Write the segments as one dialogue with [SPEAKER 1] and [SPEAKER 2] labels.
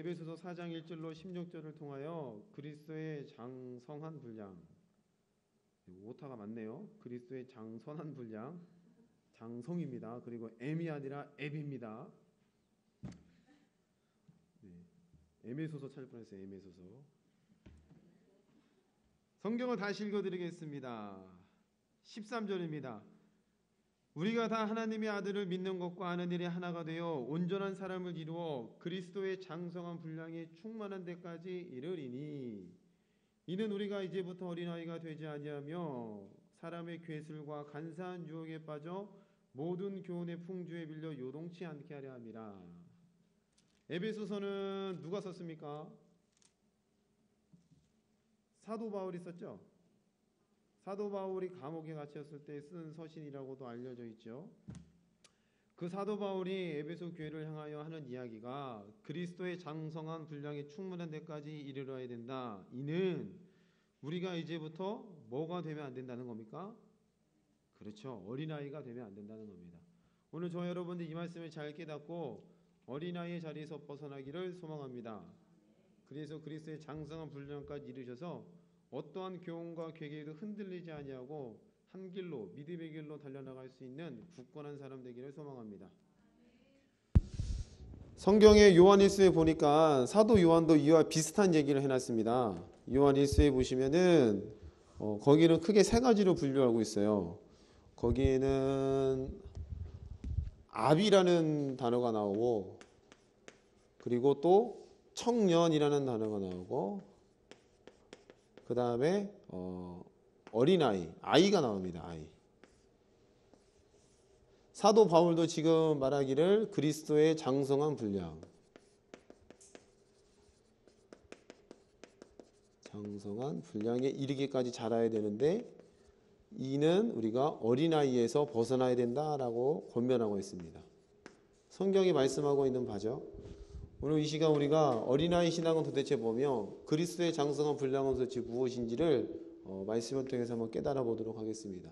[SPEAKER 1] 에베소서 4장 1절로 16절을 통하여 그리스도의 장성한 분량, 오타가 많네요. 그리스도의 장선한 분량, 장성입니다. 그리고 M이 아니라 앱입니다. 에메소서 찾을 뻔했어요. 에메소서. 성경을 다시 읽어드리겠습니다. 13절입니다. 우리가 다 하나님의 아들을 믿는 것과 아는 일이 하나가 되어 온전한 사람을 이루어 그리스도의 장성한 분량이 충만한 데까지 이르리니 이는 우리가 이제부터 어린아이가 되지 아니하며 사람의 괴술과 간사한 유혹에 빠져 모든 교훈의 풍조에 밀려 요동치 않게 하려 함이라. 에베소서는 누가 썼습니까? 사도 바울이 썼죠. 사도 바울이 감옥에 갇혔을 때 쓴 서신이라고도 알려져 있죠. 그 사도 바울이 에베소 교회를 향하여 하는 이야기가 그리스도의 장성한 분량이 충분한 데까지 이르러야 된다. 이는 우리가 이제부터 뭐가 되면 안 된다는 겁니까? 그렇죠. 어린아이가 되면 안 된다는 겁니다. 오늘 저 여러분들 이 말씀을 잘 깨닫고 어린아이의 자리에서 벗어나기를 소망합니다. 그래서 그리스도의 장성한 분량까지 이르셔서 어떠한 교훈과 괴계에도 흔들리지 아니하고 한 길로 믿음의 길로 달려나갈 수 있는 굳건한 사람 되기를 소망합니다. 성경의 요한 1서에 보니까 사도 요한도 이와 비슷한 얘기를 해놨습니다. 요한 1서에 보시면은 거기는 크게 세 가지로 분류하고 있어요. 거기에는 아비라는 단어가 나오고 그리고 또 청년이라는 단어가 나오고 그 다음에 어린아이, 아이가 나옵니다. 아이. 사도 바울도 지금 말하기를 그리스도의 장성한 분량, 장성한 분량에 이르기까지 자라야 되는데 이는 우리가 어린아이에서 벗어나야 된다라고 권면하고 있습니다. 성경이 말씀하고 있는 바죠. 오늘 이 시간 우리가 어린아이 신앙은 도대체 뭐며 그리스도의 장성한 분량은 도대체 무엇인지를 말씀을 통해서 한번 깨달아 보도록 하겠습니다.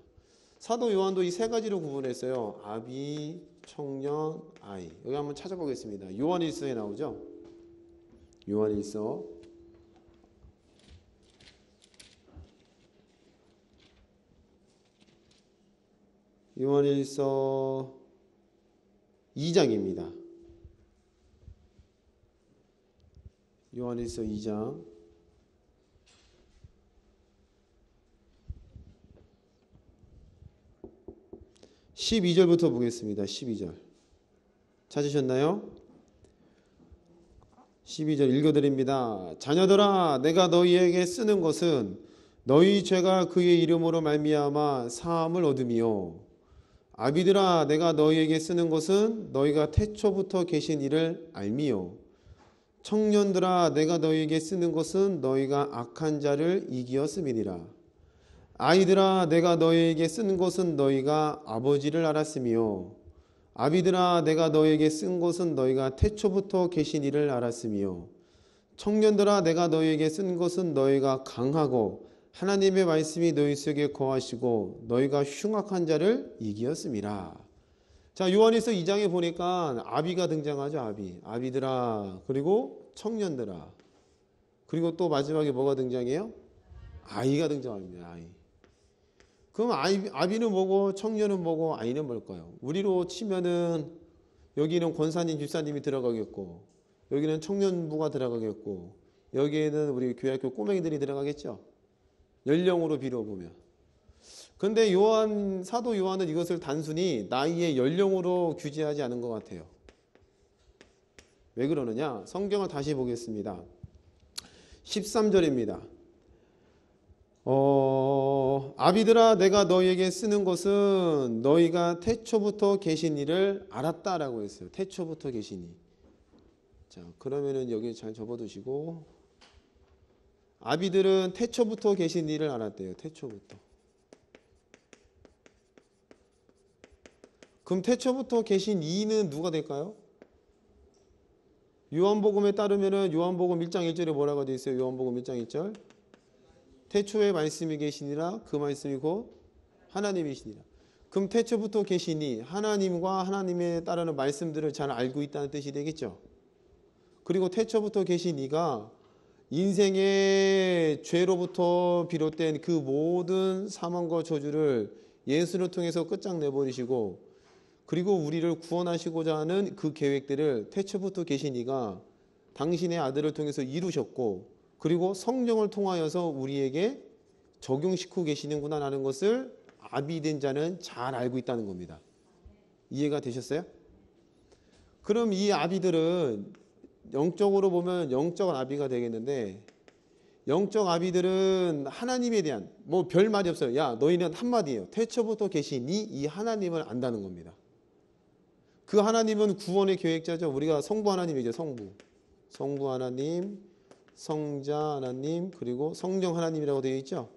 [SPEAKER 1] 사도 요한도 이 세 가지로 구분했어요. 아비, 청년, 아이. 여기 한번 찾아보겠습니다. 요한 1서에 나오죠. 요한 1서 요한 1서 2장입니다. 요한 1서 2장 12절부터 보겠습니다. 12절 찾으셨나요? 12절 읽어드립니다. 자녀들아 내가 너희에게 쓰는 것은 너희 죄가 그의 이름으로 말미암아 사함을 얻음이요 아비들아 내가 너희에게 쓰는 것은 너희가 태초부터 계신 이를 알미요 청년들아 내가 너희에게 쓰는 것은 너희가 악한 자를 이기었음이니라. 아이들아 내가 너희에게 쓰는 것은 너희가 아버지를 알았으며 아비들아 내가 너희에게 쓴 것은 너희가 태초부터 계신 이를 알았으며 청년들아 내가 너희에게 쓴 것은 너희가 강하고 하나님의 말씀이 너희 속에 거하시고 너희가 흉악한 자를 이기었음이라. 자, 요한일서 2장에 보니까 아비가 등장하죠. 아비들아 그리고 청년들아 그리고 또 마지막에 뭐가 등장해요? 아이가 등장합니다. 아이. 그럼 아비는 뭐고 청년은 뭐고 아이는 뭘까요? 우리로 치면은 여기는 권사님 집사님이 들어가겠고 여기는 청년부가 들어가겠고 여기에는 우리 교회학교 꼬맹이들이 들어가겠죠. 연령으로 비춰보면. 근데 사도 요한은 이것을 단순히 나이의 연령으로 규제하지 않은 것 같아요. 왜 그러느냐? 성경을 다시 보겠습니다. 13절입니다. 아비들아 내가 너희에게 쓰는 것은 너희가 태초부터 계신 이를 알았다라고 했어요. 태초부터 계신 이. 자, 그러면은 여기 잘 접어두시고 아비들은 태초부터 계신 이를 알았대요. 태초부터. 그럼 태초부터 계신 이는 누가 될까요? 요한복음에 따르면은 요한복음 1장 1절에 뭐라고 되어 있어요? 요한복음 1장 1절. 태초에 말씀이 계시니라 그 말씀이 곧 하나님이시니라. 그럼 태초부터 계시니 하나님과 하나님에 따르는 말씀들을 잘 알고 있다는 뜻이 되겠죠. 그리고 태초부터 계신 이가 인생의 죄로부터 비롯된 그 모든 사망과 저주를 예수를 통해서 끝장내버리시고, 그리고 우리를 구원하시고자 하는 그 계획들을 태초부터 계신 이가 당신의 아들을 통해서 이루셨고, 그리고 성령을 통하여서 우리에게 적용시키고 계시는구나 라는 것을 아비된 자는 잘 알고 있다는 겁니다. 이해가 되셨어요? 그럼 이 아비들은 영적으로 보면 영적 아비가 되겠는데, 영적 아비들은 하나님에 대한 뭐 별 말이 없어요. 야, 너희는 한마디예요. 태초부터 계시니 이 하나님을 안다는 겁니다. 그 하나님은 구원의 계획자죠. 우리가 성부 하나님이죠. 성부 하나님, 성자 하나님, 그리고 성령 하나님이라고 되어 있죠.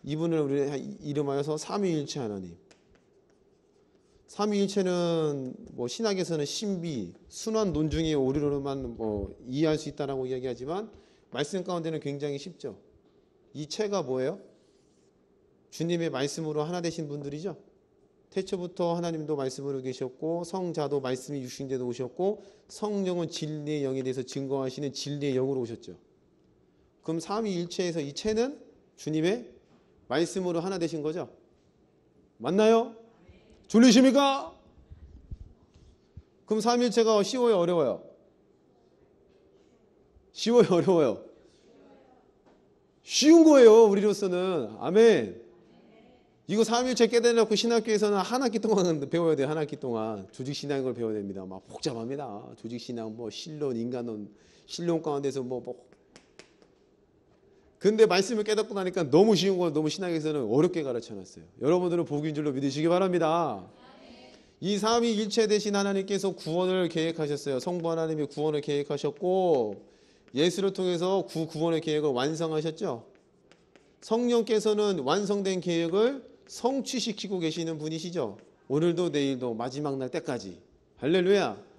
[SPEAKER 1] 이분을 우리 이름하여서 삼위일체 하나님. 삼위일체는 뭐 신학에서는 신비, 순환 논중의 오류로만 뭐 이해할 수 있다라고 이야기하지만 말씀 가운데는 굉장히 쉽죠. 이 체가 뭐예요? 주님의 말씀으로 하나 되신 분들이죠. 태초부터 하나님도 말씀으로 계셨고, 성자도 말씀이 육신되도 오셨고, 성령은 진리의 영에 대해서 증거하시는 진리의 영으로 오셨죠. 그럼 삼위일체에서 이 체는 주님의 말씀으로 하나 되신 거죠. 맞나요? 졸리십니까? 그럼 삼위일체가 쉬워요, 어려워요? 쉬워요, 어려워요? 쉬운 거예요, 우리로서는. 아멘. 이거 삼위일체 깨달아놓고 신학교에서는 한 학기 동안 배워야 돼요. 한 학기 동안 조직신앙을 배워야 됩니다. 막 복잡합니다. 조직신앙, 뭐 신론, 인간론, 신론 가운데서 근데 말씀을 깨닫고 나니까 너무 쉬운 걸 너무 신학에서는 어렵게 가르쳐놨어요. 여러분들은 복인 줄로 믿으시기 바랍니다. 이 삼위일체 되신 하나님께서 구원을 계획하셨어요. 성부 하나님이 구원을 계획하셨고, 예수를 통해서 구원의 계획을 완성하셨죠. 성령께서는 완성된 계획을 성취시키고 계시는 분이시죠. 오늘도 내일도 마지막 날 때까지. 할렐루야.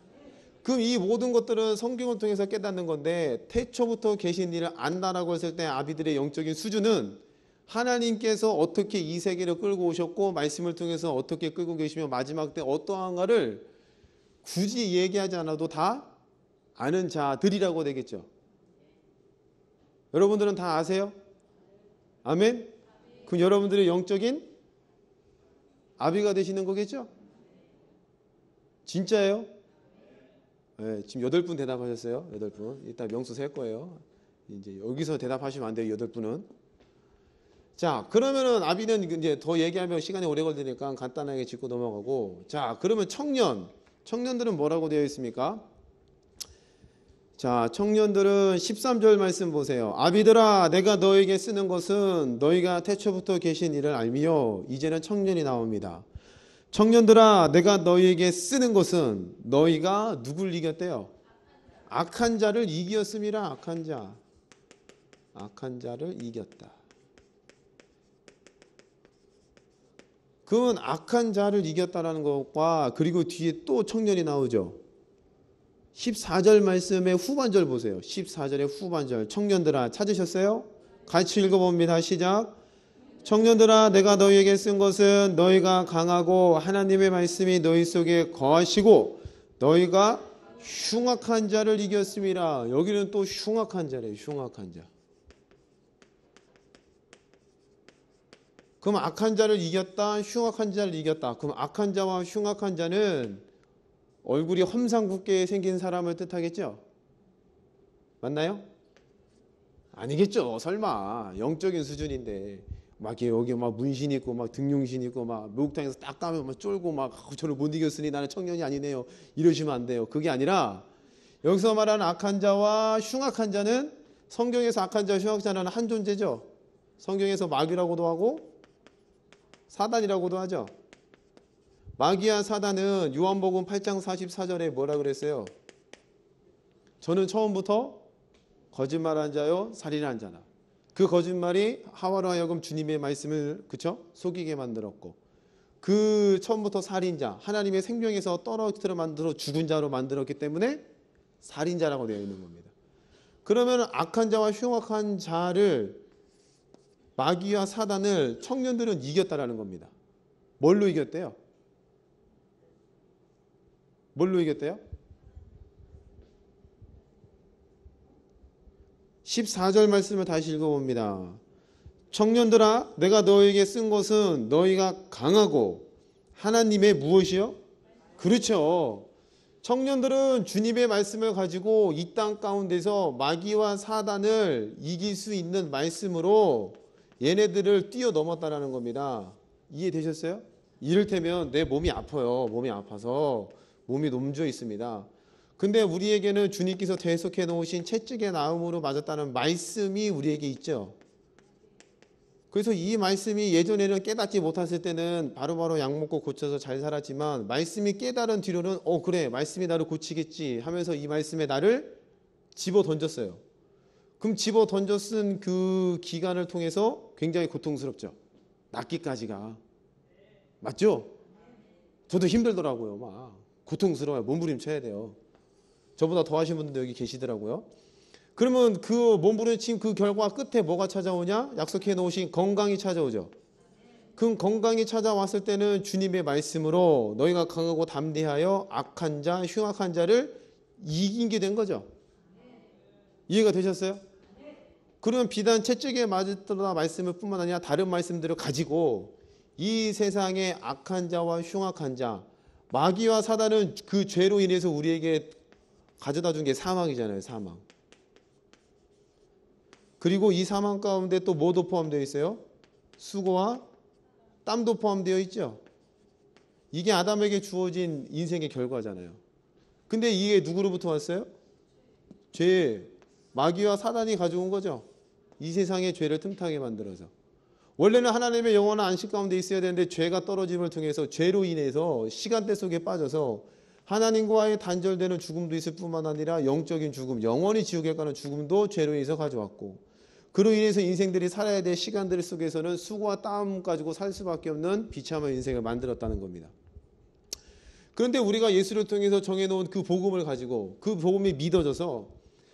[SPEAKER 1] 그럼 이 모든 것들은 성경을 통해서 깨닫는 건데, 태초부터 계신 일을 안다라고 했을 때 아비들의 영적인 수준은 하나님께서 어떻게 이 세계를 끌고 오셨고, 말씀을 통해서 어떻게 끌고 계시며 마지막 때 어떠한가를 굳이 얘기하지 않아도 다 아는 자들이라고 되겠죠. 여러분들은 다 아세요? 아멘? 그럼 여러분들의 영적인 아비가 되시는 거겠죠? 진짜예요? 네, 지금 8분 대답하셨어요. 8분. 이따 명수 셀 거예요. 이제 여기서 대답하시면 안 돼요. 8분은. 자, 그러면은 아비는 이제 더 얘기하면 시간이 오래 걸리니까 간단하게 짚고 넘어가고. 자, 그러면 청년들은 뭐라고 되어 있습니까? 자, 청년들은 13절 말씀 보세요. 아비들아, 내가 너에게 쓰는 것은 너희가 태초부터 계신 이를 알미요. 이제는 청년이 나옵니다. 청년들아, 내가 너희에게 쓰는 것은 너희가 누굴 이겼대요? 악한 자를 이겼음이라. 악한 자를 이겼다. 그건 악한 자를 이겼다라는 것과, 그리고 뒤에 또 청년이 나오죠. 14절 말씀의 후반절 보세요. 14절의 후반절. 청년들아, 찾으셨어요? 같이 읽어봅니다. 시작. 청년들아, 내가 너희에게 쓴 것은 너희가 강하고 하나님의 말씀이 너희 속에 거하시고 너희가 흉악한 자를 이겼음이라. 여기는 또 흉악한 자래요. 흉악한 자. 그럼 악한 자를 이겼다, 흉악한 자를 이겼다. 그럼 악한 자와 흉악한 자는 얼굴이 험상궂게 생긴 사람을 뜻하겠죠? 맞나요? 아니겠죠. 설마. 영적인 수준인데 막 여기 막 문신 있고 막 등용신 있고 막 목욕탕에서 딱 가면 막 쫄고 막 저를 못 이겼으니 나는 청년이 아니네요. 이러시면 안 돼요. 그게 아니라 여기서 말하는 악한 자와 흉악한 자는, 성경에서 악한 자와 흉악자는 한 존재죠. 성경에서 마귀라고도 하고 사단이라고도 하죠. 마귀와 사단은 요한복음 8장 44절에 뭐라 그랬어요? 저는 처음부터 거짓말한 자요 살인한 자다. 그 거짓말이 하와로 하여금 주님의 말씀을 속이게 만들었고, 그 처음부터 살인자, 하나님의 생명에서 떨어뜨려 만들어 죽은 자로 만들었기 때문에 살인자라고 되어 있는 겁니다. 그러면 악한 자와 흉악한 자를, 마귀와 사단을 청년들은 이겼다라는 겁니다. 뭘로 이겼대요? 뭘로 이겼대요? 14절 말씀을 다시 읽어봅니다. 청년들아 내가 너에게 쓴 것은 너희가 강하고 하나님의 무엇이요? 그렇죠. 청년들은 주님의 말씀을 가지고 이 땅 가운데서 마귀와 사단을 이길 수 있는 말씀으로 얘네들을 뛰어넘었다라는 겁니다. 이해되셨어요? 이를테면 내 몸이 아파요. 몸이 아파서 몸이 넘져 있습니다. 근데 우리에게는 주님께서 계속해 놓으신 채찍의 나음으로 맞았다는 말씀이 우리에게 있죠. 그래서 이 말씀이 예전에는 깨닫지 못했을 때는 바로바로 약 먹고 고쳐서 잘 살았지만 말씀이 깨달은 뒤로는 그래 말씀이 나를 고치겠지 하면서 이 말씀에 나를 집어 던졌어요. 그럼 집어 던져 쓴 그 기간을 통해서 굉장히 고통스럽죠. 낫기까지가. 맞죠? 저도 힘들더라고요. 막 고통스러워요. 몸부림쳐야 돼요. 저보다 더 하신 분들도 여기 계시더라고요. 그러면 그 몸부림친 그 결과 끝에 뭐가 찾아오냐? 약속해 놓으신 건강이 찾아오죠. 그 건강이 찾아왔을 때는 주님의 말씀으로 너희가 강하고 담대하여 악한 자, 흉악한 자를 이기게 된 거죠. 이해가 되셨어요? 그러면 비단 채찍에 맞았더라 말씀을 뿐만 아니라 다른 말씀들을 가지고 이 세상의 악한 자와 흉악한 자, 마귀와 사단은 그 죄로 인해서 우리에게 가져다 준 게 사망이잖아요. 사망. 그리고 이 사망 가운데 또 뭐도 포함되어 있어요? 수고와 땀도 포함되어 있죠. 이게 아담에게 주어진 인생의 결과잖아요. 근데 이게 누구로부터 왔어요? 죄, 마귀와 사단이 가져온 거죠. 이 세상의 죄를 틈타게 만들어서. 원래는 하나님의 영원한 안식 가운데 있어야 되는데 죄가 떨어짐을 통해서 죄로 인해서 시간대 속에 빠져서 하나님과의 단절되는 죽음도 있을 뿐만 아니라 영적인 죽음, 영원히 지옥에 가는 죽음도 죄로 인해서 가져왔고, 그로 인해서 인생들이 살아야 될 시간들 속에서는 수고와 땀 가지고 살 수밖에 없는 비참한 인생을 만들었다는 겁니다. 그런데 우리가 예수를 통해서 정해놓은 그 복음을 가지고 그 복음이 믿어져서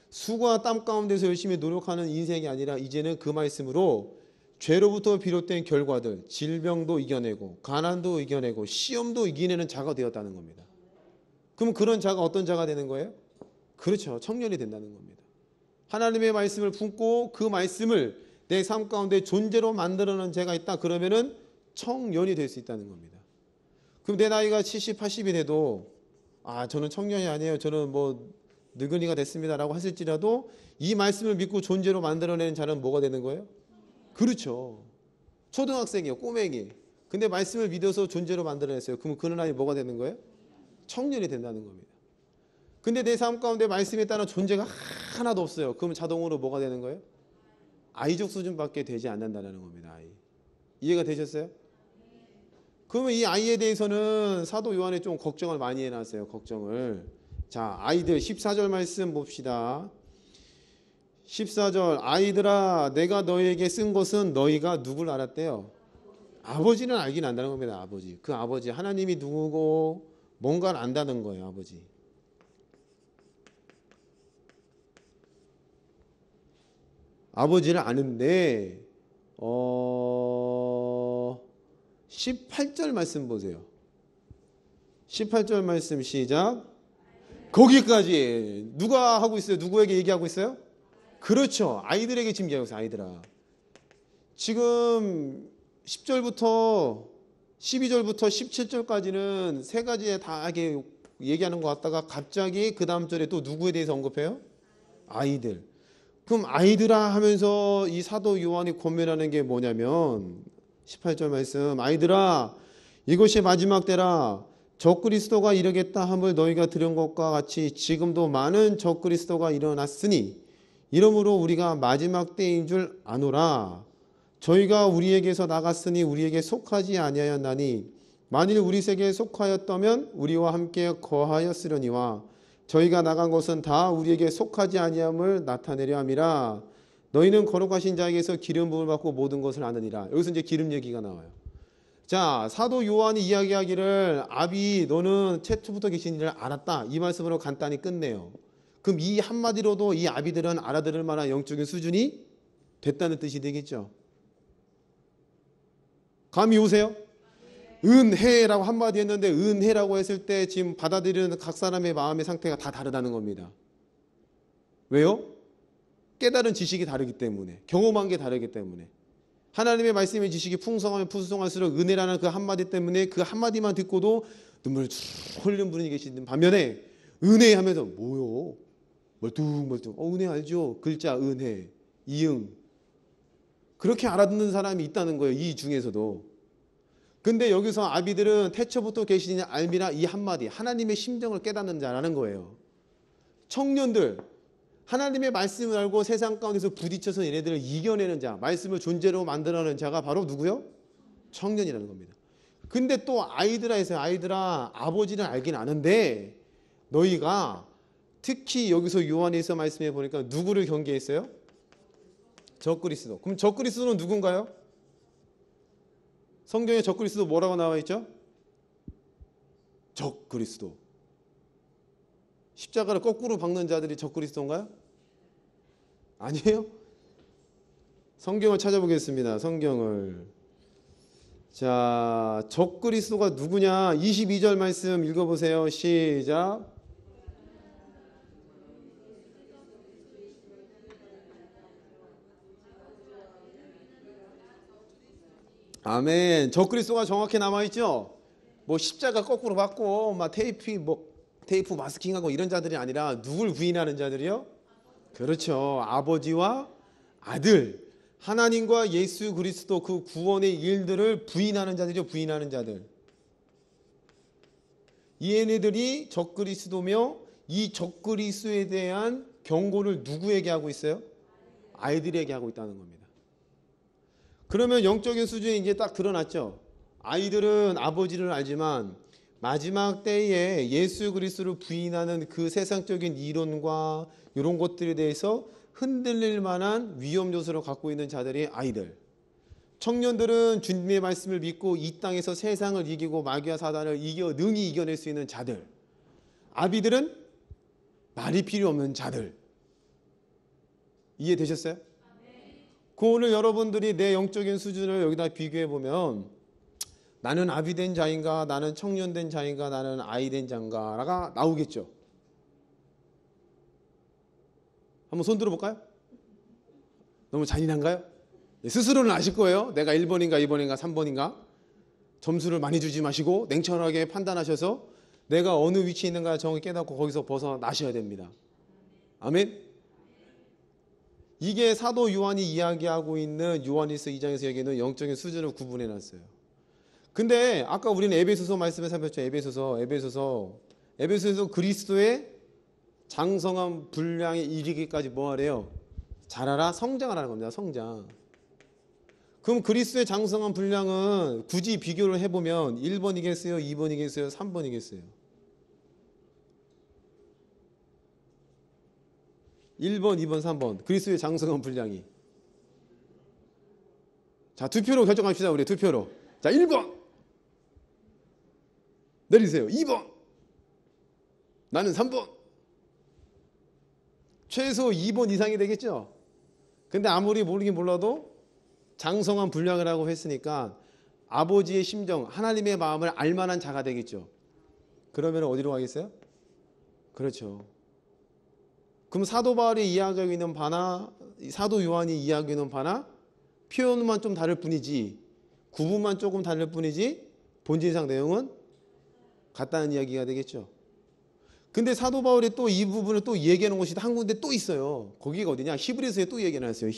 [SPEAKER 1] 수고와 땀 가운데서 열심히 노력하는 인생이 아니라 이제는 그 말씀으로 죄로부터 비롯된 결과들, 질병도 이겨내고 가난도 이겨내고 시험도 이겨내는 자가 되었다는 겁니다. 그럼 그런 자가 어떤 자가 되는 거예요? 그렇죠. 청년이 된다는 겁니다. 하나님의 말씀을 품고 그 말씀을 내 삶 가운데 존재로 만들어내는 자가 있다. 그러면은 청년이 될 수 있다는 겁니다. 그럼 내 나이가 70, 80이 돼도 저는 청년이 아니에요. 저는 뭐 늙은이가 됐습니다라고 하실지라도 이 말씀을 믿고 존재로 만들어내는 자는 뭐가 되는 거예요? 그렇죠. 초등학생이요. 꼬맹이. 근데 말씀을 믿어서 존재로 만들어냈어요. 그럼 그는 아이 뭐가 되는 거예요? 청년이 된다는 겁니다. 근데 내 삶 가운데 말씀에 따른 존재가 하나도 없어요. 그럼 자동으로 뭐가 되는 거예요? 아이적 수준밖에 되지 않는다는 겁니다. 아이. 이해가 되셨어요? 그러면 이 아이에 대해서는 사도 요한이 좀 걱정을 많이 해놨어요. 걱정을. 자, 아이들 14절 말씀 봅시다. 14절 아이들아 내가 너희에게 쓴 것은 너희가 누굴 알았대요? 아버지는 알긴 안다는 겁니다. 아버지. 그 아버지 하나님이 누구고 뭔가를 안다는 거예요. 아버지. 아버지를 아는데 18절 말씀 보세요. 18절 말씀 시작. 거기까지 누가 하고 있어요? 누구에게 얘기하고 있어요? 그렇죠. 아이들에게 지금 얘기하고 있어요. 아이들아. 지금 10절부터 12절부터 17절까지는 세 가지에 다 얘기하는 것 같다가 갑자기 그 다음 절에 또 누구에 대해서 언급해요? 아이들. 그럼 아이들아 하면서 이 사도 요한이 권면하는 게 뭐냐면 18절 말씀 아이들아 이것이 마지막 때라 적그리스도가 이르겠다 함을 너희가 들은 것과 같이 지금도 많은 적그리스도가 일어났으니 이러므로 우리가 마지막 때인 줄 아노라. 저희가 우리에게서 나갔으니 우리에게 속하지 아니하였나니 만일 우리 세계에 속하였다면 우리와 함께 거하였으려니와 저희가 나간 것은 다 우리에게 속하지 아니함을 나타내려 함이라. 너희는 거룩하신 자에게서 기름 부음을 받고 모든 것을 아느니라. 여기서 이제 기름 얘기가 나와요. 자, 사도 요한이 이야기하기를 아비 너는 최초부터 계신 일을 알았다. 이 말씀으로 간단히 끝내요. 그럼 이 한마디로도 이 아비들은 알아들을 만한 영적인 수준이 됐다는 뜻이 되겠죠. 감이 오세요? 은혜라고 한마디 했는데 은혜라고 했을 때 지금 받아들이는 각 사람의 마음의 상태가 다 다르다는 겁니다. 왜요? 깨달은 지식이 다르기 때문에, 경험한 게 다르기 때문에, 하나님의 말씀의 지식이 풍성하면 풍성할수록 은혜라는 그 한마디 때문에 그 한마디만 듣고도 눈물을 쭉 흘리는 분이 계시는 반면에, 은혜 하면서 뭐요? 멀뚱멀뚱 은혜 알죠? 글자 은혜, 이응, 그렇게 알아듣는 사람이 있다는 거예요, 이 중에서도. 근데 여기서 아비들은 태초부터 계시는 알미라 이 한마디, 하나님의 심정을 깨닫는 자라는 거예요. 청년들, 하나님의 말씀을 알고 세상 가운데서 부딪혀서 얘네들을 이겨내는 자, 말씀을 존재로 만들어내는 자가 바로 누구요? 청년이라는 겁니다. 근데 또 아이들아 해서, 아이들아 아버지는 알긴 아는데 너희가, 특히 여기서 요한에서 말씀해 보니까 누구를 경계했어요? 적그리스도. 그럼 적그리스도는 누군가요? 성경에 적그리스도 뭐라고 나와 있죠? 적그리스도. 십자가를 거꾸로 박는 자들이 적그리스도인가요? 아니에요? 성경을 찾아보겠습니다. 성경을. 자, 적그리스도가 누구냐? 22절 말씀 읽어보세요. 시작. 아멘. 적그리스도가 정확히 남아있죠? 뭐 십자가 거꾸로 박고 막 테이프 마스킹하고 이런 자들이 아니라 누굴 부인하는 자들이요? 그렇죠. 아버지와 아들, 하나님과 예수 그리스도 그 구원의 일들을 부인하는 자들이죠. 부인하는 자들. 이 얘네들이 적그리스도며, 이 적그리스도에 대한 경고를 누구에게 하고 있어요? 아이들에게 하고 있다는 겁니다. 그러면 영적인 수준이 이제 딱 드러났죠. 아이들은 아버지를 알지만 마지막 때에 예수 그리스도를 부인하는 그 세상적인 이론과 이런 것들에 대해서 흔들릴 만한 위험 요소를 갖고 있는 자들이 아이들. 청년들은 주님의 말씀을 믿고 이 땅에서 세상을 이기고 마귀와 사단을 능히 이겨낼 수 있는 자들. 아비들은 말이 필요 없는 자들. 이해되셨어요? 그 오늘 여러분들이 내 영적인 수준을 여기다 비교해 보면, 나는 아비 된 자인가, 나는 청년 된 자인가, 나는 아이 된 자인가가 나오겠죠. 한번 손 들어볼까요? 너무 잔인한가요? 스스로는 아실 거예요. 내가 1번인가 2번인가 3번인가. 점수를 많이 주지 마시고 냉철하게 판단하셔서 내가 어느 위치에 있는가 정확히 깨닫고 거기서 벗어나셔야 됩니다. 아멘. 이게 사도 요한이 이야기하고 있는 요한일서 2장에서 얘기하는 영적인 수준을 구분해 놨어요. 근데 아까 우리는 에베소서 말씀에 살폈죠. 에베소에서 그리스도의 장성한 분량에 이르기까지 뭐 하래요? 자라라, 성장하라는 겁니다. 성장. 그럼 그리스도의 장성한 분량은 굳이 비교를 해보면 1번이겠어요? 2번이겠어요? 3번이겠어요? 1번, 2번, 3번. 그리스도의 장성한 분량이. 자, 투표로 결정합시다. 우리 투표로. 자, 1번. 내리세요. 2번. 나는 3번. 최소 2번 이상이 되겠죠? 근데 아무리 모르긴 몰라도 장성한 분량을 하고 했으니까 아버지의 심정, 하나님의 마음을 알만한 자가 되겠죠. 그러면 어디로 가겠어요? 그렇죠. 그럼 사도 바울이 이야기하고 있는 바나 사도 요한이 이야기하고 있는 바나 표현만 좀 다를 뿐이지, 구분만 조금 다를 뿐이지 본질상 내용은 같다는 이야기가 되겠죠. 근데 사도 바울이 또 이 부분을 또 얘기하는 곳이 한 군데 또 있어요. 거기가 어디냐? 히브리서에 또 얘기해놨어요.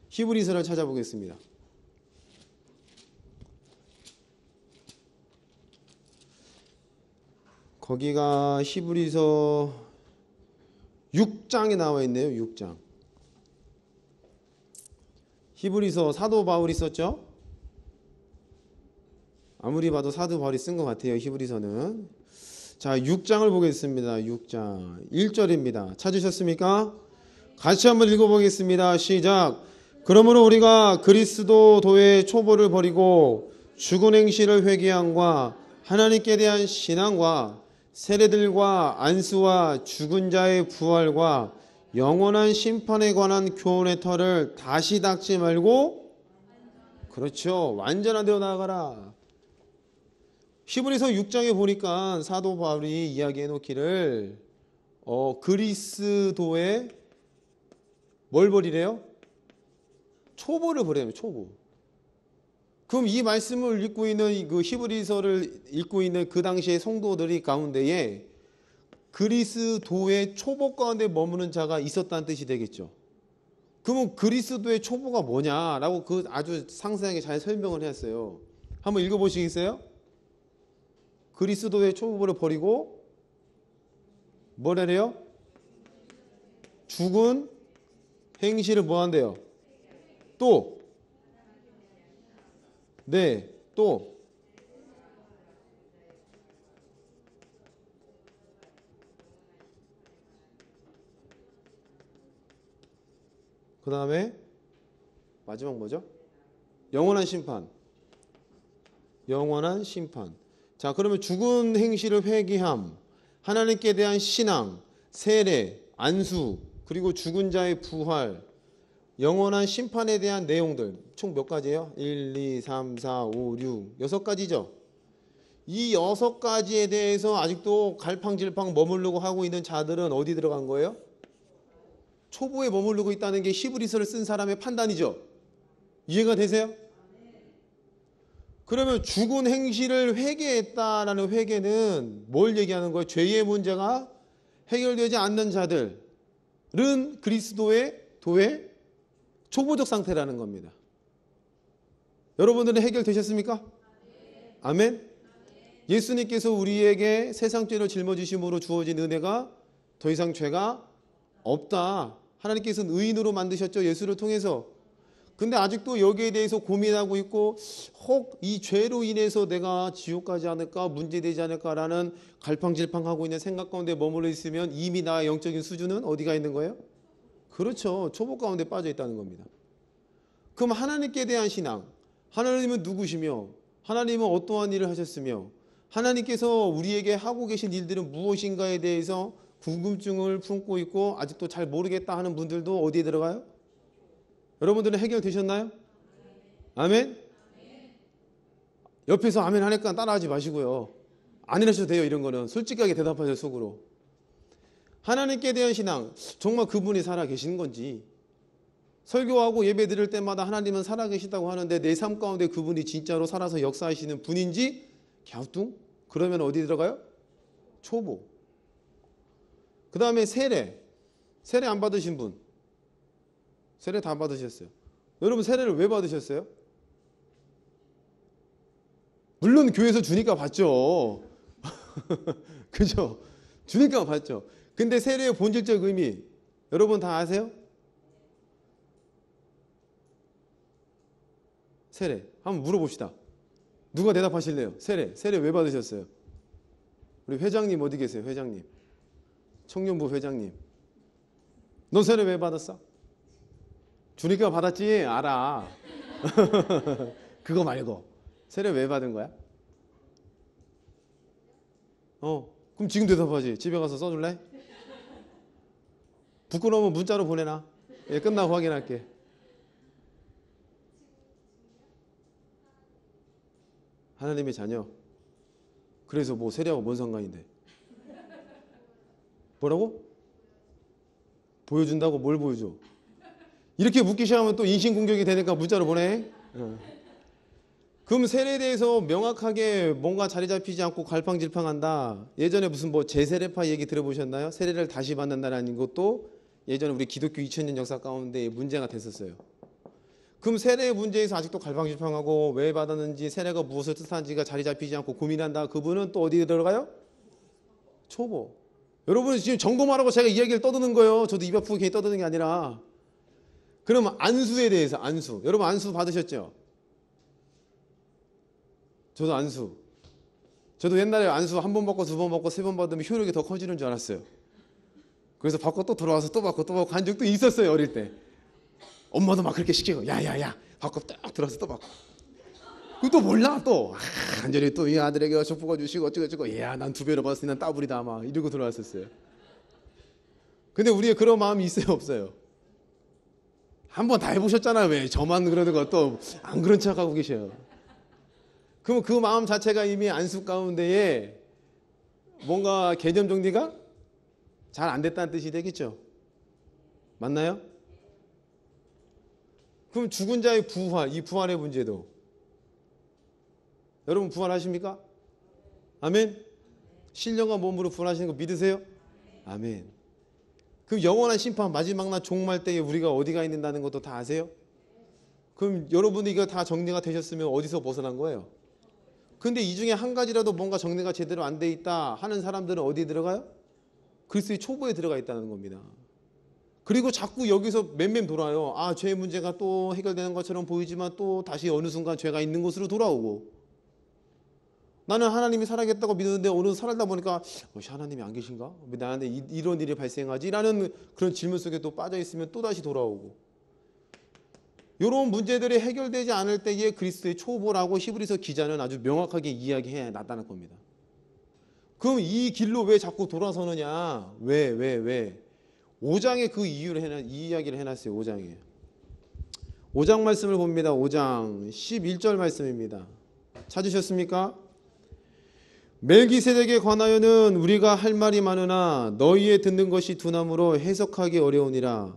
[SPEAKER 1] 히브리서를 찾아보겠습니다. 거기가 히브리서 6장에 나와 있네요. 6장. 히브리서 사도 바울이 썼죠. 아무리 봐도 사도 바울이 쓴 것 같아요. 히브리서는. 자, 6장을 보겠습니다. 6장 1절입니다. 찾으셨습니까? 같이 한번 읽어보겠습니다. 시작. 그러므로 우리가 그리스도도의 초보를 버리고 죽은 행실을 회개함과 하나님께 대한 신앙과 세례들과 안수와 죽은 자의 부활과 영원한 심판에 관한 교훈의 터를 다시 닦지 말고, 그렇죠, 완전한 데로 나아가라. 히브리서 6장에 보니까 사도 바울이 이야기해 놓기를 그리스도의 뭘 버리래요? 초보를 버리래요. 초보. 그럼 이 말씀을 읽고 있는 그 히브리서를 읽고 있는 그 당시의 성도들이 가운데에 그리스도의 초보 가운데 머무는 자가 있었다는 뜻이 되겠죠. 그러면 그리스도의 초보가 뭐냐라고 그 아주 상세하게 잘 설명을 했어요. 한번 읽어보시겠어요? 그리스도의 초보를 버리고 뭐래요? 죽은 행실을 뭐 한대요? 또 네, 또 그 다음에 마지막 뭐죠? 영원한 심판. 영원한 심판. 자, 그러면 죽은 행실을 회개함, 하나님께 대한 신앙, 세례, 안수, 그리고 죽은 자의 부활, 영원한 심판에 대한 내용들 총 몇 가지예요? 1, 2, 3, 4, 5, 6 6가지죠. 이 6가지에 대해서 아직도 갈팡질팡 머무르고 하고 있는 자들은 어디 들어간 거예요? 초보에 머무르고 있다는 게 히브리서를 쓴 사람의 판단이죠. 이해가 되세요? 그러면 죽은 행실을 회개했다라는 회개는 뭘 얘기하는 거예요? 죄의 문제가 해결되지 않는 자들은 그리스도의 도의 초보적 상태라는 겁니다. 여러분들은 해결되셨습니까? 아멘. 예수님께서 우리에게 세상 죄를 짊어지심으로 주어진 은혜가 더 이상 죄가 없다. 하나님께서는 의인으로 만드셨죠. 예수를 통해서. 근데 아직도 여기에 대해서 고민하고 있고 혹 이 죄로 인해서 내가 지옥 가지 않을까 문제되지 않을까라는 갈팡질팡하고 있는 생각 가운데 머물러 있으면 이미 나의 영적인 수준은 어디가 있는 거예요? 그렇죠. 초보 가운데 빠져 있다는 겁니다. 그럼 하나님께 대한 신앙, 하나님은 누구시며 하나님은 어떠한 일을 하셨으며 하나님께서 우리에게 하고 계신 일들은 무엇인가에 대해서 궁금증을 품고 있고 아직도 잘 모르겠다 하는 분들도 어디에 들어가요? 여러분들은 해결되셨나요? 아멘? 옆에서 아멘 하니까 따라하지 마시고요. 안 이러셔도 돼요. 이런 거는 솔직하게 대답하세요. 속으로. 하나님께 대한 신앙, 정말 그분이 살아계신 건지, 설교하고 예배 드릴 때마다 하나님은 살아계시다고 하는데 내 삶 가운데 그분이 진짜로 살아서 역사하시는 분인지 갸우뚱? 그러면 어디 들어가요? 초보. 그 다음에 세례. 세례 안 받으신 분. 세례 다 받으셨어요. 여러분 세례를 왜 받으셨어요? 물론 교회에서 주니까 받죠. 그죠? 주니까 받죠. 근데 세례의 본질적 의미 여러분 다 아세요? 세례 한번 물어봅시다. 누가 대답하실래요? 세례 왜 받으셨어요? 우리 회장님 어디 계세요? 회장님, 청년부 회장님, 너 세례 왜 받았어? 주니까 받았지. 알아. 그거 말고 세례 왜 받은 거야? 그럼 지금 대답하지. 집에 가서 써줄래? 부끄러우면 문자로 보내놔. 예, 끝나고 확인할게. 하나님의 자녀. 그래서 뭐 세례하고 뭔 상관인데? 뭐라고? 보여준다고 뭘 보여줘? 이렇게 묻기 시작하면 또 인신공격이 되니까 문자로 보내. 그럼 세례에 대해서 명확하게 뭔가 자리 잡히지 않고 갈팡질팡한다. 예전에 무슨 뭐 재세례파 얘기 들어보셨나요? 세례를 다시 받는다는 것도 예전에 우리 기독교 2000년 역사 가운데 문제가 됐었어요. 그럼 세례의 문제에서 아직도 갈팡질팡하고 왜 받았는지 세례가 무엇을 뜻하는지가 자리 잡히지 않고 고민한다. 그분은 또 어디에 들어가요? 초보. 여러분 지금 점검하라고 제가 이야기를 떠드는 거예요. 저도 입 아프게 괜히 떠드는 게 아니라. 그럼 안수에 대해서 안수. 여러분 안수 받으셨죠? 저도 안수. 저도 옛날에 안수 한 번 받고 두 번 받고 세 번 받으면 효력이 더 커지는 줄 알았어요. 그래서 받고 또 들어와서 또 받고 또 받고 한 적도 있었어요. 어릴 때. 엄마도 막 그렇게 시키고 야야야 받고 딱 들어와서 또 받고. 그것도 몰라 또. 간절히 또 이 아들에게 축복해 주시고 어쩌고저쩌고. 야 난 두 배로 받았으니 난 따블이다 막 이러고 들어왔었어요. 근데 우리의 그런 마음이 있어요 없어요? 한번 다 해보셨잖아요. 왜 저만 그러는 거 또 안 그런 척하고 계셔요. 그럼 그 마음 자체가 이미 안수 가운데에 뭔가 개념 정리가 잘 안 됐다는 뜻이 되겠죠. 맞나요? 그럼 죽은 자의 부활, 이 부활의 문제도 여러분 부활하십니까? 아멘. 신령과 몸으로 부활하시는 거 믿으세요? 아멘. 그럼 영원한 심판 마지막 날 종말 때에 우리가 어디가 있는다는 것도 다 아세요? 그럼 여러분이 이거 다 정리가 되셨으면 어디서 벗어난 거예요? 근데 이 중에 한 가지라도 뭔가 정리가 제대로 안 돼 있다 하는 사람들은 어디에 들어가요? 그리스도의 초보에 들어가 있다는 겁니다. 그리고 자꾸 여기서 맴맴 돌아요. 아, 죄의 문제가 또 해결되는 것처럼 보이지만 또 다시 어느 순간 죄가 있는 곳으로 돌아오고, 나는 하나님이 살아계겠다고 믿었는데 어느 살다 보니까 하나님이 안 계신가? 왜 나한테 이런 일이 발생하지? 라는 그런 질문 속에 또 빠져 있으면 또 다시 돌아오고, 이런 문제들이 해결되지 않을 때에 그리스도의 초보라고 히브리서 기자는 아주 명확하게 이야기해 놨다는 겁니다. 그럼 이 길로 왜 자꾸 돌아서느냐? 왜? 5장에 그 이유를 이 이야기를 해놨어요. 5장에. 5장 말씀을 봅니다. 5장 11절 말씀입니다. 찾으셨습니까? 멜기세덱에 관하여는 우리가 할 말이 많으나 너희의 듣는 것이 둔함으로 해석하기 어려우니라.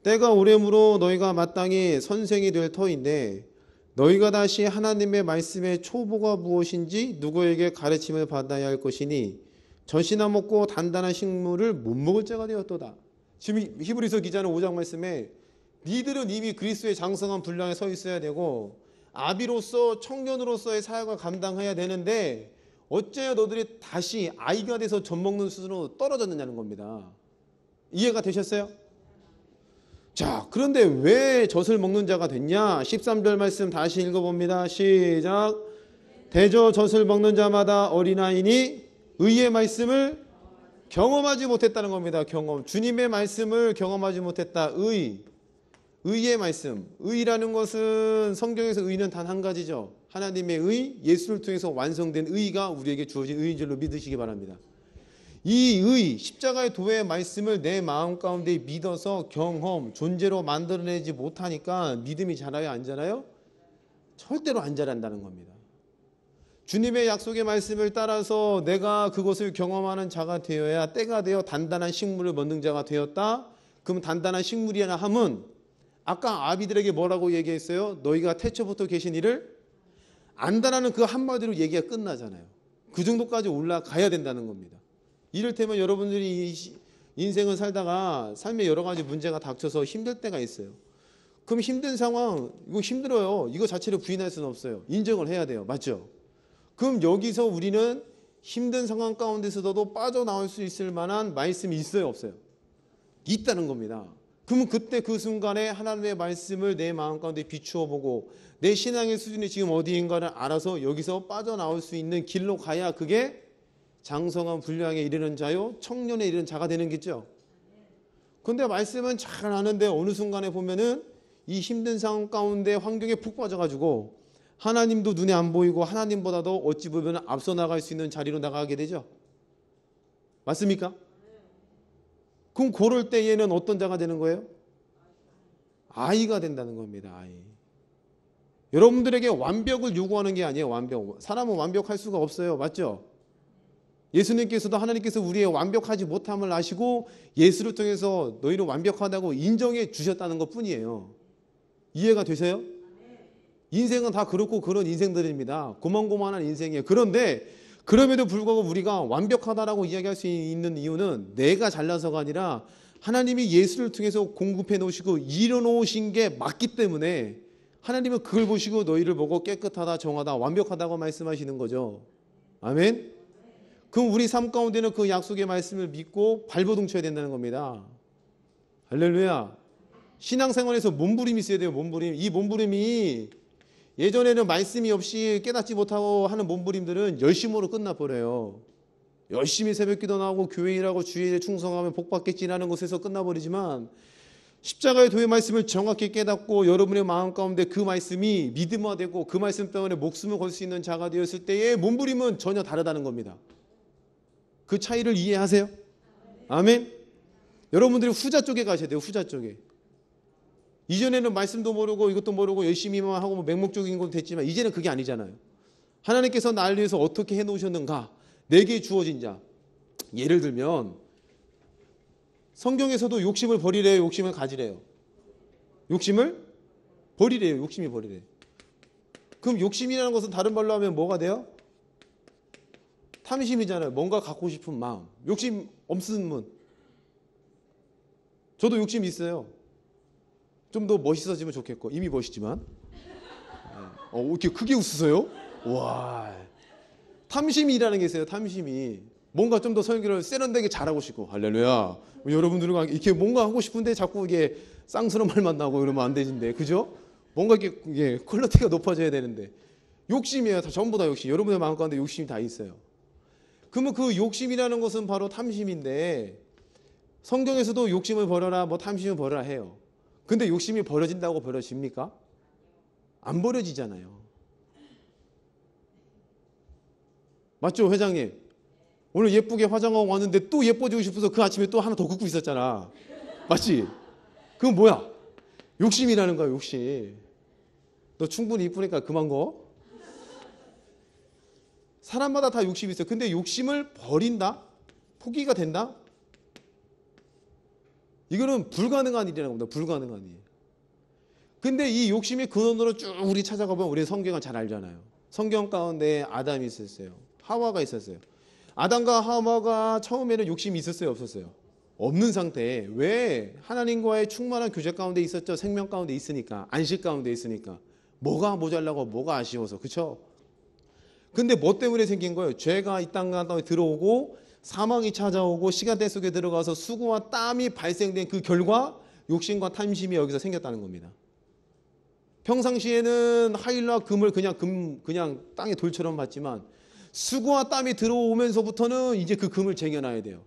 [SPEAKER 1] 때가 오래므로 너희가 마땅히 선생이 될 터인데 너희가 다시 하나님의 말씀의 초보가 무엇인지 누구에게 가르침을 받아야 할 것이니 젖이나 먹고 단단한 식물을 못 먹을 자가 되었도다. 지금 히브리서 기자는 5장 말씀에 니들은 이미 그리스도의 장성한 분량에 서 있어야 되고 아비로서 청년으로서의 사역을 감당해야 되는데 어째야 너들이 다시 아이가 돼서 젖 먹는 수준으로 떨어졌느냐는 겁니다. 이해가 되셨어요? 자, 그런데 왜 젖을 먹는 자가 됐냐? 13절 말씀 다시 읽어봅니다. 시작. 대저 젖을 먹는 자마다 어린아이니 의의 말씀을 경험하지 못했다는 겁니다. 경험. 주님의 말씀을 경험하지 못했다. 의의 말씀. 의라는 것은 성경에서 의는 단 한 가지죠. 하나님의 의, 예수를 통해서 완성된 의가 우리에게 주어진 의인 줄로 믿으시기 바랍니다. 이 의, 십자가의 도의 말씀을 내 마음 가운데 믿어서 경험, 존재로 만들어내지 못하니까 믿음이 자라요, 안 자라요? 절대로 안 자란다는 겁니다. 주님의 약속의 말씀을 따라서 내가 그것을 경험하는 자가 되어야 때가 되어 단단한 식물을 먹는 자가 되었다. 그럼 단단한 식물이라 함은 아까 아비들에게 뭐라고 얘기했어요? 너희가 태초부터 계신 이를 안다라는 그 한마디로 얘기가 끝나잖아요. 그 정도까지 올라가야 된다는 겁니다. 이를테면 여러분들이 인생을 살다가 삶에 여러 가지 문제가 닥쳐서 힘들 때가 있어요. 그럼 힘든 상황, 이거 힘들어요. 이거 자체를 부인할 수는 없어요. 인정을 해야 돼요. 맞죠? 그럼 여기서 우리는 힘든 상황 가운데서도 빠져나올 수 있을 만한 말씀이 있어요, 없어요? 있다는 겁니다. 그러면 그때 그 순간에 하나님의 말씀을 내 마음 가운데 비추어 보고 내 신앙의 수준이 지금 어디인가를 알아서 여기서 빠져나올 수 있는 길로 가야 그게 장성한 분량에 이르는 자요 청년에 이르는 자가 되는 거죠. 그런데 말씀은 잘 아는데 어느 순간에 보면은 이 힘든 상황 가운데 환경에 푹 빠져가지고 하나님도 눈에 안 보이고 하나님보다도 어찌 보면 앞서 나갈 수 있는 자리로 나가게 되죠. 맞습니까? 그럼 그럴 때에는 어떤 자가 되는 거예요? 아이가 된다는 겁니다. 아이. 여러분들에게 완벽을 요구하는 게 아니에요. 완벽. 사람은 완벽할 수가 없어요. 맞죠? 예수님께서도 하나님께서 우리의 완벽하지 못함을 아시고 예수를 통해서 너희를 완벽하다고 인정해 주셨다는 것 뿐이에요. 이해가 되세요? 인생은 다 그렇고 그런 인생들입니다. 고만고만한 인생이에요. 그런데 그럼에도 불구하고 우리가 완벽하다라고 이야기할 수 있는 이유는 내가 잘나서가 아니라 하나님이 예수를 통해서 공급해 놓으시고 이뤄 놓으신 게 맞기 때문에 하나님은 그걸 보시고 너희를 보고 깨끗하다, 정하다, 완벽하다고 말씀하시는 거죠. 아멘. 그럼 우리 삶 가운데는 그 약속의 말씀을 믿고 발버둥 쳐야 된다는 겁니다. 할렐루야. 신앙생활에서 몸부림이 있어야 돼요. 몸부림. 이 몸부림이 예전에는 말씀이 없이 깨닫지 못하고 하는 몸부림들은 열심으로 끝나버려요. 열심히 새벽기도 나오고 교회 일하고 주일에 충성하면 복받겠지라는 것에서 끝나버리지만 십자가의 도의 말씀을 정확히 깨닫고 여러분의 마음 가운데 그 말씀이 믿음화되고 그 말씀 때문에 목숨을 걸 수 있는 자가 되었을 때의 몸부림은 전혀 다르다는 겁니다. 그 차이를 이해하세요? 아멘. 여러분들이 후자 쪽에 가셔야 돼요. 후자 쪽에. 이전에는 말씀도 모르고 이것도 모르고 열심히만 하고 뭐 맹목적인 것도 됐지만 이제는 그게 아니잖아요. 하나님께서 나를 위해서 어떻게 해놓으셨는가, 내게 주어진 자. 예를 들면 성경에서도 욕심을 버리래요, 욕심을 가지래요? 욕심을 버리래요. 욕심이 버리래. 그럼 욕심이라는 것은 다른 말로 하면 뭐가 돼요? 탐심이잖아요. 뭔가 갖고 싶은 마음. 욕심 없으면 저도 욕심 있어요. 좀 더 멋있어지면 좋겠고 이미 멋있지만 이렇게 크게 웃으세요? 와, 탐심이라는 게 있어요. 탐심이 뭔가 좀 더 설교를 세련되게 잘하고 싶고 할렐루야. 여러분들은 이렇게 뭔가 하고 싶은데 자꾸 이게 쌍스러운 말만 나오고 이러면 안 되는데 그죠? 뭔가 이게 퀄리티가 높아져야 되는데 욕심이에요. 다 전부 다 욕심. 여러분의 마음 가운데 욕심이 다 있어요. 그러면 그 욕심이라는 것은 바로 탐심인데 성경에서도 욕심을 버려라 뭐 탐심을 버려라 해요. 근데 욕심이 버려진다고 버려집니까? 안 버려지잖아요. 맞죠 회장님? 오늘 예쁘게 화장하고 왔는데 또 예뻐지고 싶어서 그 아침에 또 하나 더 긋고 있었잖아. 맞지? 그건 뭐야? 욕심이라는 거야. 욕심. 너 충분히 이쁘니까 그만 거. 사람마다 다 욕심이 있어요. 근데 욕심을 버린다? 포기가 된다? 이거는 불가능한 일이라는 겁니다. 불가능한 일. 근데 이 욕심의 근원으로 쭉 우리 찾아가 보면 우리 성경을 잘 알잖아요. 성경 가운데 아담이 있었어요. 하와가 있었어요. 아담과 하와가 처음에는 욕심이 있었어요? 없었어요? 없는 상태에. 왜? 하나님과의 충만한 교제 가운데 있었죠. 생명 가운데 있으니까. 안식 가운데 있으니까. 뭐가 모자라고 뭐가 아쉬워서. 그렇죠? 근데 뭐 때문에 생긴 거예요? 죄가 이 땅 가운데 들어오고 사망이 찾아오고 시간대 속에 들어가서 수고와 땀이 발생된 그 결과 욕심과 탐심이 여기서 생겼다는 겁니다. 평상시에는 하일과 금을 그냥 땅에 돌처럼 봤지만 수고와 땀이 들어오면서부터는 이제 그 금을 쟁여놔야 돼요.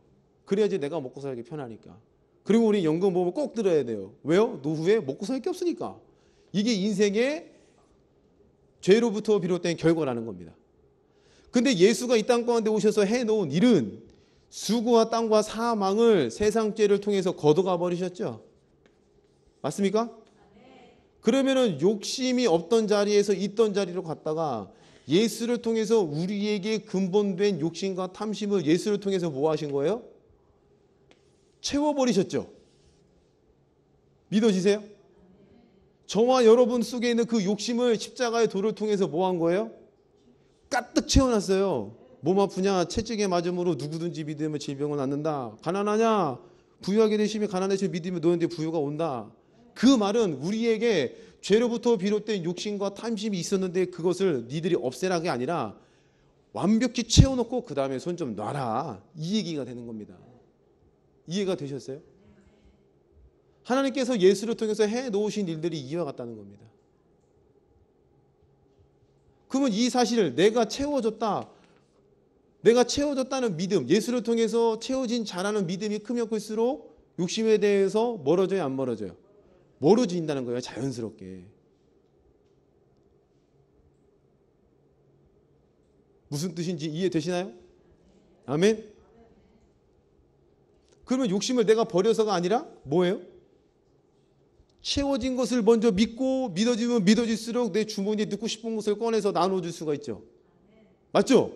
[SPEAKER 1] 그래야지 내가 먹고 살기 편하니까. 그리고 우리 연금보험을 꼭 들어야 돼요. 왜요? 노후에 먹고 살 게 없으니까. 이게 인생의 죄로부터 비롯된 결과라는 겁니다. 근데 예수가 이 땅 가운데 오셔서 해놓은 일은 수고와 땀과 사망을 세상 죄를 통해서 걷어가 버리셨죠. 맞습니까? 그러면은 욕심이 없던 자리에서 있던 자리로 갔다가 예수를 통해서 우리에게 근본된 욕심과 탐심을 예수를 통해서 뭐 하신 거예요? 채워버리셨죠. 믿어지세요? 저와 여러분 속에 있는 그 욕심을 십자가의 도를 통해서 뭐 한 거예요? 가득 채워놨어요. 몸 아프냐? 채찍에 맞음으로 누구든지 믿으면 질병을 낫는다. 가난하냐? 부유하게 되시면 가난해서 믿으면 너희한테 부유가 온다. 그 말은 우리에게 죄로부터 비롯된 욕심과 탐심이 있었는데 그것을 니들이 없애라 게 아니라 완벽히 채워놓고 그 다음에 손 좀 놔라. 이 얘기가 되는 겁니다. 이해가 되셨어요? 하나님께서 예수를 통해서 해놓으신 일들이 이와 같다는 겁니다. 그러면 이 사실을 내가 채워졌다. 내가 채워졌다는 믿음, 예수를 통해서 채워진 자라는 믿음이 크면 클수록 욕심에 대해서 멀어져요, 안 멀어져요? 멀어진다는 거예요, 자연스럽게. 무슨 뜻인지 이해되시나요? 아멘? 그러면 욕심을 내가 버려서가 아니라 뭐예요? 채워진 것을 먼저 믿고 믿어지면 믿어질수록 내 주머니에 넣고 싶은 것을 꺼내서 나눠줄 수가 있죠. 맞죠?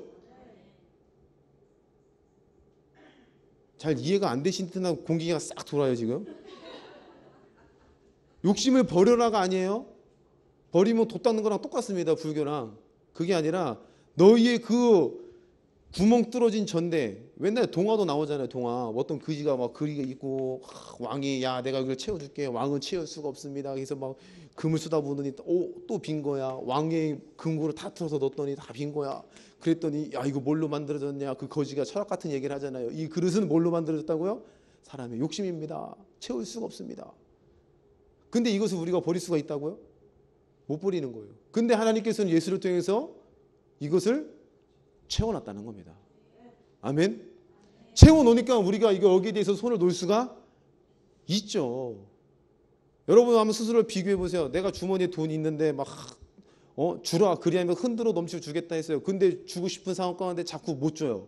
[SPEAKER 1] 잘 이해가 안 되신 듯한 공기가 싹 돌아요 지금. 욕심을 버려라가 아니에요. 버리면 돛 닦는 거랑 똑같습니다. 불교랑. 그게 아니라 너희의 그 구멍 뚫어진 전대. 맨날 동화도 나오잖아요. 동화. 어떤 거지가 막 그리가 있고 왕이 야 내가 이걸 채워줄게. 왕은 채울 수가 없습니다. 그래서 막 금을 쏟아부으더니 또 빈 거야. 왕의 금고를 다 틀어서 넣었더니 다 빈 거야. 그랬더니 야 이거 뭘로 만들어졌냐. 그 거지가 철학 같은 얘기를 하잖아요. 이 그릇은 뭘로 만들어졌다고요? 사람의 욕심입니다. 채울 수가 없습니다. 근데 이것을 우리가 버릴 수가 있다고요? 못 버리는 거예요. 근데 하나님께서는 예수를 통해서 이것을 채워놨다는 겁니다. 아멘. 채워놓으니까 우리가 이거 여기에 대해서 손을 놓을 수가 있죠. 여러분 한번 스스로 비교해 보세요. 내가 주머니에 돈이 있는데 막 주라 그리하면 흔들어 넘치고 주겠다 했어요. 근데 주고 싶은 상황 가운데 자꾸 못 줘요.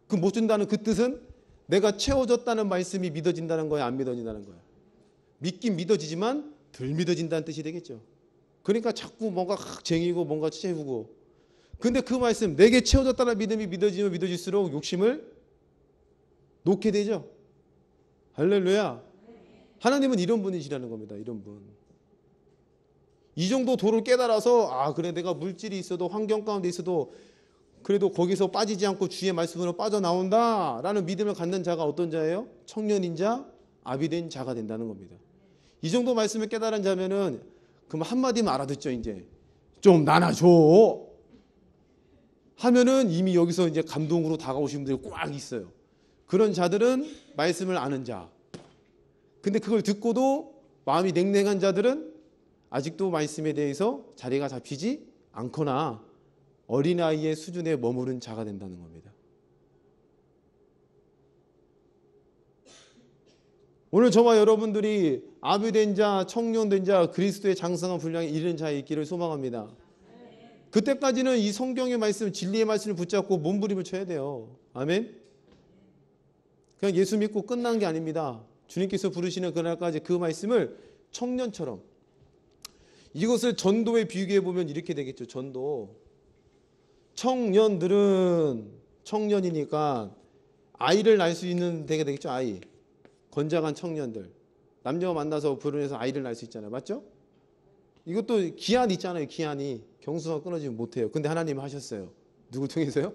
[SPEAKER 1] 그 못 준다는 그 뜻은 내가 채워졌다는 말씀이 믿어진다는 거야, 안 믿어진다는 거야? 믿긴 믿어지지만 덜 믿어진다는 뜻이 되겠죠. 그러니까 자꾸 뭔가 쟁이고 뭔가 채우고. 근데 그 말씀 내게 채워졌다는 믿음이 믿어지면 믿어질수록 욕심을 놓게 되죠. 할렐루야. 하나님은 이런 분이시라는 겁니다. 이런 분. 이 정도 도를 깨달아서 아 그래 내가 물질이 있어도 환경 가운데 있어도 그래도 거기서 빠지지 않고 주의 말씀으로 빠져나온다라는 믿음을 갖는 자가 어떤 자예요? 청년인 자, 아비된 자가 된다는 겁니다. 이 정도 말씀을 깨달은 자면은 그럼 한마디만 알아듣죠. 이제 좀 나눠줘 하면은 이미 여기서 이제 감동으로 다가오신 분들이 꽉 있어요. 그런 자들은 말씀을 아는 자. 근데 그걸 듣고도 마음이 냉랭한 자들은 아직도 말씀에 대해서 자리가 잡히지 않거나 어린아이의 수준에 머무른 자가 된다는 겁니다. 오늘 저와 여러분들이 아비된 자, 청년된 자, 그리스도의 장성한 분량에 이르는 자에 있기를 소망합니다. 그때까지는 이 성경의 말씀, 진리의 말씀을 붙잡고 몸부림을 쳐야 돼요. 아멘. 그냥 예수 믿고 끝난 게 아닙니다. 주님께서 부르시는 그날까지 그 말씀을 청년처럼, 이것을 전도에 비유해 보면 이렇게 되겠죠. 전도. 청년들은 청년이니까 아이를 낳을 수 있는 데가 되겠죠. 아이. 건장한 청년들. 남녀가 만나서 결혼해서 아이를 낳을 수 있잖아요. 맞죠? 이것도 기한이 있잖아요. 기한이. 경수가 끊어지면 못해요. 근데 하나님은 하셨어요. 누굴 통해서요?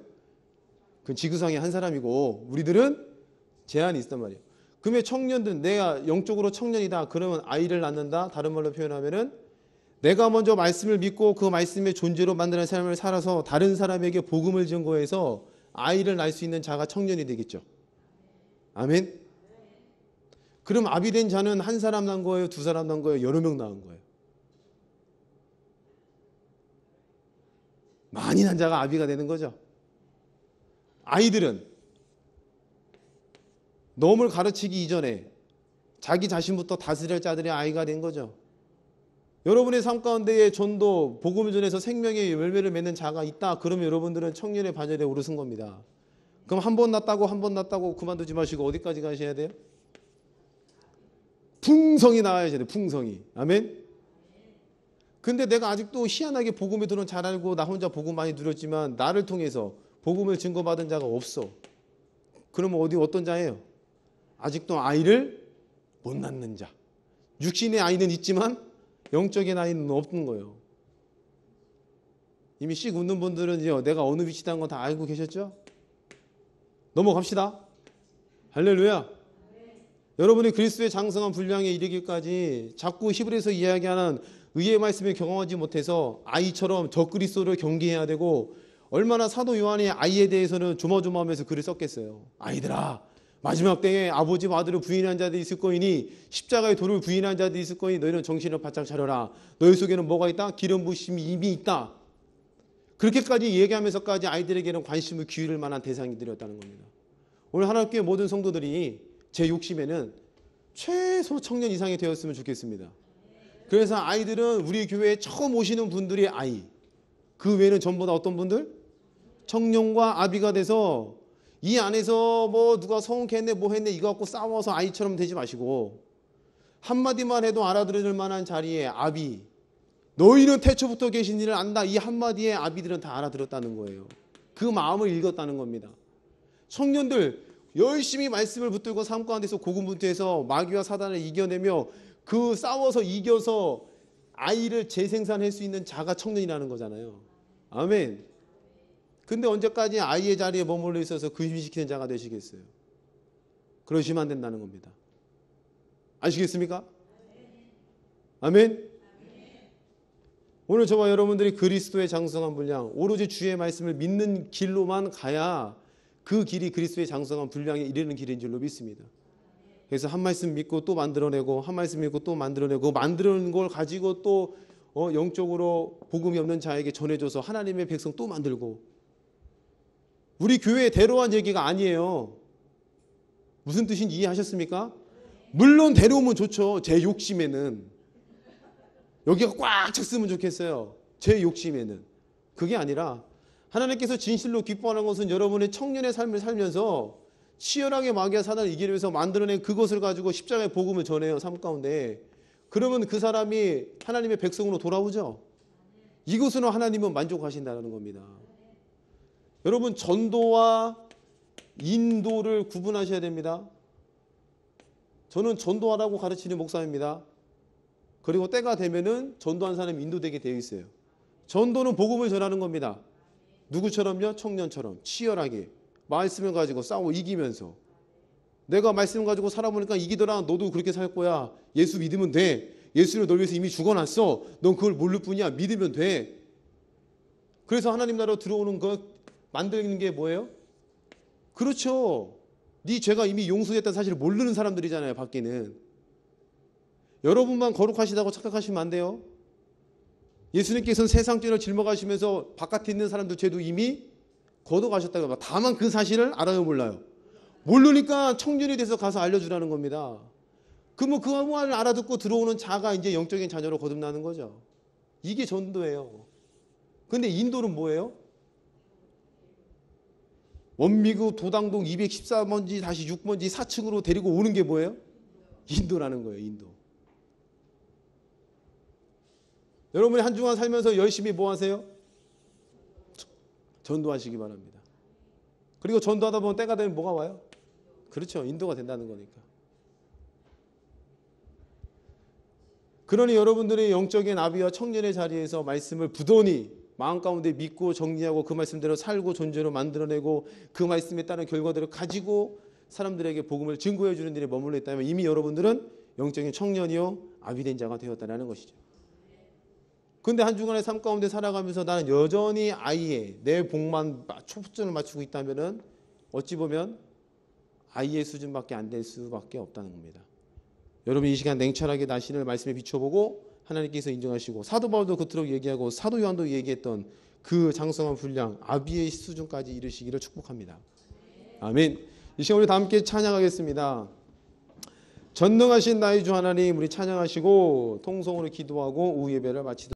[SPEAKER 1] 그건 지구상의 한 사람이고 우리들은 제한이 있단 말이에요. 그러면 청년들은 내가 영적으로 청년이다. 그러면 아이를 낳는다. 다른 말로 표현하면은 내가 먼저 말씀을 믿고 그 말씀의 존재로 만드는 삶을 살아서 다른 사람에게 복음을 증거해서 아이를 낳을 수 있는 자가 청년이 되겠죠. 아멘. 그럼 아비된 자는 한 사람 낳은 거예요? 두 사람 낳은 거예요? 여러 명 낳은 거예요? 많이 낳은 자가 아비가 되는 거죠. 아이들은 놈을 가르치기 이전에 자기 자신부터 다스릴 자들의 아이가 된 거죠. 여러분의 삶 가운데에 전도, 복음을 전해서 생명의 열매를 맺는 자가 있다. 그러면 여러분들은 청년의 반열에 오르신 겁니다. 그럼 한 번 낳았다고 그만두지 마시고 어디까지 가셔야 돼요? 풍성이 나와야 돼요. 풍성이. 아멘. 근데 내가 아직도 희한하게 복음의 도는 잘 알고 나 혼자 복음 많이 누렸지만 나를 통해서 복음을 증거받은 자가 없어. 그러면 어떤 자예요? 아직도 아이를 못 낳는 자. 육신의 아이는 있지만 영적인 아이는 없는 거예요. 이미 씩 웃는 분들은 이제 내가 어느 위치다는 거 다 알고 계셨죠? 넘어갑시다. 할렐루야. 여러분이 그리스도의 장성한 분량에 이르기까지 자꾸 히브리서 이야기하는 의의 말씀을 경험하지 못해서 아이처럼 적그리스도를 경계해야 되고, 얼마나 사도 요한이 아이에 대해서는 조마조마하면서 글을 썼겠어요. 아이들아, 마지막 때에 아버지와 아들을 부인한 자들이 있을 거이니 십자가의 도를 부인한 자들이 있을 거니 너희는 정신을 바짝 차려라. 너희 속에는 뭐가 있다? 기름 부심이 이미 있다. 그렇게까지 얘기하면서까지 아이들에게는 관심을 기울일 만한 대상이들이었다는 겁니다. 오늘 하나님교회 모든 성도들이 제 욕심에는 최소 청년 이상이 되었으면 좋겠습니다. 그래서 아이들은 우리 교회에 처음 오시는 분들이 아이, 그 외에는 전부 다 어떤 분들? 청년과 아비가 돼서 이 안에서 뭐 누가 성공했네 뭐 했네 이거 갖고 싸워서 아이처럼 되지 마시고, 한마디만 해도 알아들을 만한 자리에 아비, 너희는 태초부터 계신 일을 안다. 이 한마디에 아비들은 다 알아들었다는 거예요. 그 마음을 읽었다는 겁니다. 청년들 열심히 말씀을 붙들고 삶 가운데서 고군분투해서 마귀와 사단을 이겨내며 그 싸워서 이겨서 아이를 재생산할 수 있는 자가 청년이라는 거잖아요. 아멘. 근데 언제까지 아이의 자리에 머물러 있어서 근심시키는 자가 되시겠어요? 그러시면 안 된다는 겁니다. 아시겠습니까? 아멘. 오늘 저와 여러분들이 그리스도의 장성한 분량, 오로지 주의 말씀을 믿는 길로만 가야 그 길이 그리스도의 장성한 분량에 이르는 길인 줄로 믿습니다. 그래서 한 말씀 믿고 또 만들어내고, 한 말씀 믿고 또 만들어내고, 만드는 걸 가지고 또 영적으로 복음이 없는 자에게 전해줘서 하나님의 백성 또 만들고. 우리 교회에 데려온 얘기가 아니에요. 무슨 뜻인지 이해하셨습니까? 물론 데려오면 좋죠. 제 욕심에는. 여기가 꽉 찼으면 좋겠어요. 제 욕심에는. 그게 아니라 하나님께서 진실로 기뻐하는 것은 여러분의 청년의 삶을 살면서 치열하게 마귀와 사단을 이기기 위해서 만들어낸 그것을 가지고 십자가의 복음을 전해요. 삶 가운데. 그러면 그 사람이 하나님의 백성으로 돌아오죠. 이것으로 하나님은 만족하신다는 겁니다. 여러분, 전도와 인도를 구분하셔야 됩니다. 저는 전도하라고 가르치는 목사입니다. 그리고 때가 되면은 전도한 사람이 인도되게 되어 있어요. 전도는 복음을 전하는 겁니다. 누구처럼요? 청년처럼 치열하게 말씀을 가지고 싸우고 이기면서, 내가 말씀 가지고 살아보니까 이기더라. 너도 그렇게 살 거야. 예수 믿으면 돼. 예수를 널 위해서 이미 죽어놨어. 넌 그걸 모를 뿐이야. 믿으면 돼. 그래서 하나님 나라로 들어오는 것 만드는 게 뭐예요? 그렇죠. 네 죄가 이미 용서됐다는 사실을 모르는 사람들이잖아요. 밖에는. 여러분만 거룩하시다고 착각하시면 안 돼요. 예수님께서는 세상 죄를 짊어가시면서 바깥에 있는 사람들 죄도 이미 걷어가셨다고 합니다. 다만 그 사실을 알아요, 몰라요? 모르니까 청년이 돼서 가서 알려주라는 겁니다. 그러면 그 말을 알아듣고 들어오는 자가 이제 영적인 자녀로 거듭나는 거죠. 이게 전도예요. 근데 인도는 뭐예요? 원미구 도당동 214번지 다시 6번지 4층으로 데리고 오는 게 뭐예요? 인도라는 거예요. 인도. 여러분이 한 주간 살면서 열심히 뭐 하세요? 전도하시기 바랍니다. 그리고 전도하다 보면 때가 되면 뭐가 와요? 그렇죠. 인도가 된다는 거니까. 그러니 여러분들의 영적인 아비와 청년의 자리에서 말씀을 부단히 마음 가운데 믿고 정리하고 그 말씀대로 살고 존재로 만들어내고 그 말씀에 따른 결과들을 가지고 사람들에게 복음을 증거해 주는 일에 머물러 있다면 이미 여러분들은 영적인 청년이요 아비된 자가 되었다는 것이죠. 근데 한 주간의 삶 가운데 살아가면서 나는 여전히 아이의 내 복만 초점을 맞추고 있다면은 어찌 보면 아이의 수준밖에 안 될 수밖에 없다는 겁니다. 여러분 이 시간 냉철하게 자신을 말씀에 비춰보고 하나님께서 인정하시고 사도 바울도 그토록 얘기하고 사도 요한도 얘기했던 그 장성한 분량 아비의 수준까지 이르시기를 축복합니다. 아멘. 이 시간 우리 다 함께 찬양하겠습니다. 전능하신 나의 주 하나님 우리 찬양하시고 통성으로 기도하고 오후 예배를 마치도록